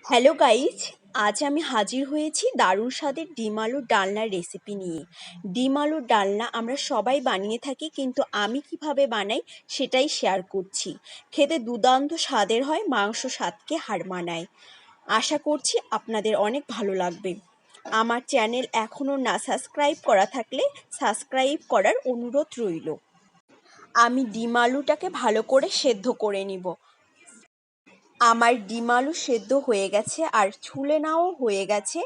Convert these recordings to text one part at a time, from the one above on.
Hello guys, আজ আমি হাজির হয়েছি দারুণ স্বাদের ডিম আলুর ডালনার রেসিপি নিয়ে। ডিম আলুর ডালনা আমরা সবাই বানিয়ে থাকি, কিন্তু আমি কিভাবে বানাই সেটাই শেয়ার করছি। খেতে দুর্দান্ত স্বাদের হয়, মাংস স্বাদকে হার মানায়। আশা করছি আপনাদের অনেক ভালো লাগবে। আমার চ্যানেল এখনও না সাবস্ক্রাইব করা থাকলে সাবস্ক্রাইব করার অনুরোধ রইল। আমি ডিম আলুটাকে ভালো করে সেদ্ধ করে নিব। আমার ডিম আলু সেদ্ধ হয়ে গেছে আর ছুলে নাও হয়ে গেছে।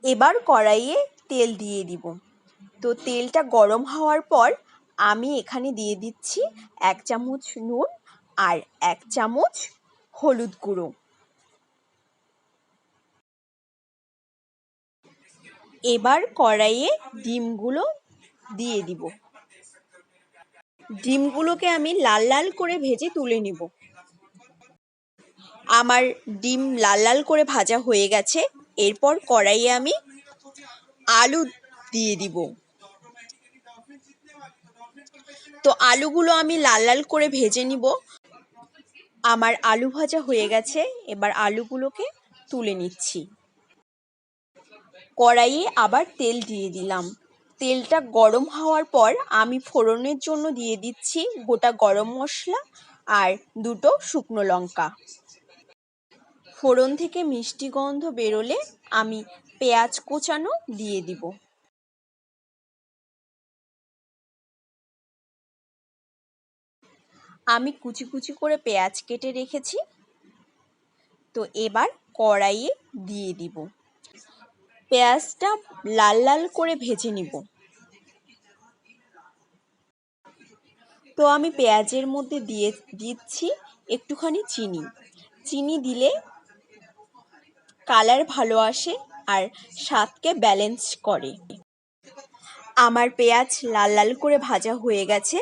এবার কড়াইয়ে তেল দিয়ে দিব। তো তেলটা গরম হওয়ার পর আমি এখানে দিয়ে দিচ্ছি 1 চামচ নুন আর 1 চামচ হলুদ গুঁড়ো। এবার কড়াইয়ে ডিমগুলো দিয়ে দিব। ডিমগুলোকে আমি লাল লাল করে ভেজে তুলে নিব। আমার ডিম লাল লাল করে ভাজা হয়ে গেছে। এরপর কড়াইয়ে আমি আলু দিয়ে দিব। তো আলুগুলো আমি লাল লাল করে ভেজে নিব। আমার আলু ভাজা হয়ে গেছে। এবার আলুগুলোকে তুলে নিচ্ছি। কড়াইয়ে আবার তেল দিয়ে দিলাম। তেলটা গরম হওয়ার পর আমি ফোড়নের জন্য দিয়ে দিচ্ছি গোটা গরম মশলা আর 2টো শুকনো লঙ্কা। ফোড়ন থেকে মিষ্টি গন্ধ বেরোলে আমি পেঁয়াজ কোচানো দিয়ে দিব। আমি কুচি কুচি করে পেঁয়াজ কেটে রেখেছি। তো এবার কড়াইয়ে দিয়ে দিব। পেঁয়াজটা লাল লাল করে ভেজে নিব। তো আমি পেঁয়াজের মধ্যে দিয়ে দিচ্ছি একটুখানি চিনি। চিনি দিলে কালার ভালো আসে আর স্বাদকে ব্যালেন্স করে। আমার পেঁয়াজ লাল লাল করে ভাজা হয়ে গেছে।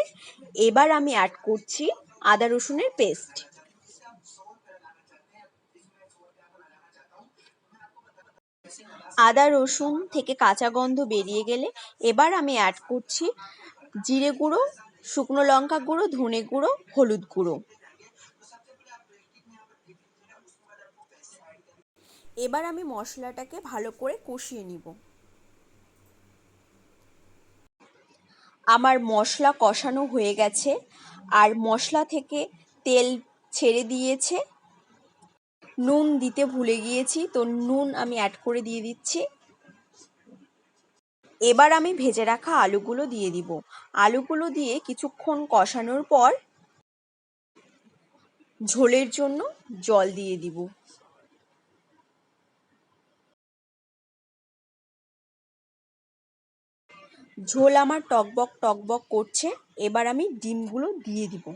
এবার আমি অ্যাড করছি আদা রসুনের পেস্ট। আদা রসুন থেকে কাঁচা গন্ধ বেরিয়ে গেলে এবার আমি অ্যাড করছি জিরে গুঁড়ো, শুকনো লঙ্কা গুঁড়ো, ধনে গুঁড়ো, হলুদ গুঁড়ো। এবার আমি মশলাটাকে ভালো করে কষিয়ে নিব। আমার মশলা কষানো হয়ে গেছে আর মশলা থেকে তেল ছেড়ে দিয়েছে। নুন দিতে ভুলে গিয়েছি, তো নুন আমি অ্যাড করে দিয়ে দিচ্ছি। এবার আমি ভেজে রাখা আলুগুলো দিয়ে দিব। আলুগুলো দিয়ে কিছুক্ষণ কষানোর পর ঝোলের জন্য জল দিয়ে দিব। ঝোল আমার টকবক টকবক করছে। এবার আমি ডিমগুলো দিয়ে দিব।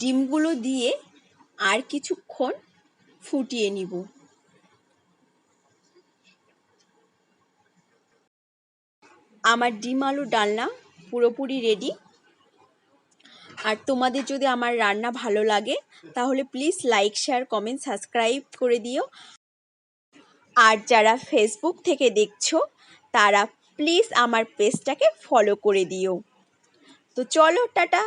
ডিমগুলো দিয়ে আর কিছুক্ষণ ফুটিয়ে নিব। আমার ডিম আলু ডালনা পুরোপুরি রেডি। আর তোমাদের যদি আমার রান্না ভালো লাগে তাহলে please like, share, comment, subscribe করে দিও। আর যারা ফেসবুক থেকে দেখছো তারা প্লিজ আমার পেজটাকে ফলো করে দিও। তো চলো, টাটা।